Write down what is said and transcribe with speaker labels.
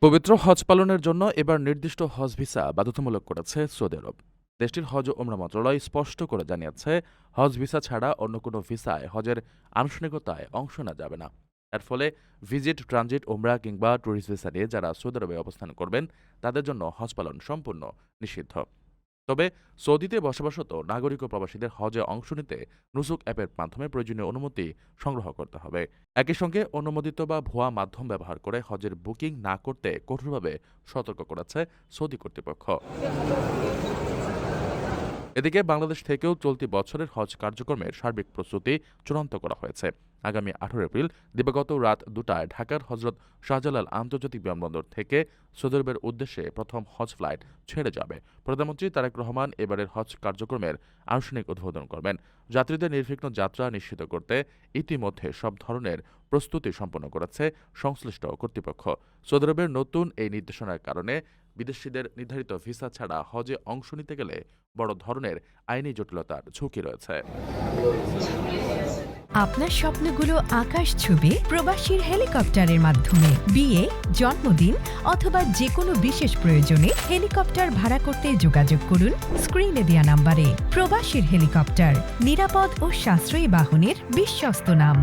Speaker 1: পবিত্র হজ পালনের জন্য এবার নির্দিষ্ট হজ ভিসা বাধ্যতামূলক করেছে সৌদি আরব। দেশটির হজ ও ওমরা মন্ত্রণালয় স্পষ্ট করে জানিয়েছে, হজ ভিসা ছাড়া অন্য কোনো ভিসায় হজের আনুষ্ঠানিকতায় অংশ নেওয়া যাবে না। এর ফলে ভিজিট, ট্রানজিট, ওমরা কিংবা ট্যুরিস্ট ভিসা নিয়ে যারা সৌদি আরবে অবস্থান করবেন তাদের জন্য হজ পালন সম্পূর্ণ নিষিদ্ধ। তবে সৌদিতে বসবাসরত নাগরিক ও প্রবাসীদের হজে অংশ নিতে নুসুক অ্যাপের মাধ্যমে প্রয়োজনীয় অনুমতি সংগ্রহ করতে হবে। একই সঙ্গে অনুমোদিত বা ভুয়া মাধ্যম ব্যবহার করে হজের বুকিং না করতে কঠোরভাবে সতর্ক করেছে সৌদি কর্তৃপক্ষ। এদিকে বাংলাদেশ থেকেও চলতি বছরের হজ কার্যক্রমের সার্বিক প্রস্তুতি চূড়ান্ত করা হয়েছে। আগামী 18 এপ্রিল দিবাগত রাত 2টায় ঢাকার হজরত শাহজালাল আন্তর্জাতিক বিমানবন্দর থেকে সৌদি আরবের উদ্দেশ্যে প্রথম হজ ফ্লাইট ছেড়ে যাবে। প্রধানমন্ত্রী তারেক রহমান এবারের হজ কার্যক্রমের আনুষ্ঠানিক উদ্বোধন করবেন। যাত্রীদের নির্বিঘ্ন যাত্রা নিশ্চিত করতে ইতিমধ্যে সব ধরনের প্রস্তুতি সম্পন্ন করেছে সংশ্লিষ্ট কর্তৃপক্ষ। সৌদি আরবের নতুন এই নির্দেশনার কারণে বিদেশিদের নির্ধারিত ভিসা ছাড়া হজে অংশ নিতে গেলে বড় ধরনের আইনি জটিলতার ঝুঁকি রয়েছে।
Speaker 2: আপনার স্বপ্নগুলো আকাশ ছুবে প্রবাসীর হেলিকপ্টারের মাধ্যমে। বিয়ে, জন্মদিন অথবা যে কোনো বিশেষ প্রয়োজনে হেলিকপ্টার ভাড়া করতে যোগাযোগ করুন স্ক্রিনে দেয়া নাম্বারে। প্রবাসীর হেলিকপ্টার, নিরাপদ ও সাশ্রয়ী বাহনের বিশ্বস্ত নাম।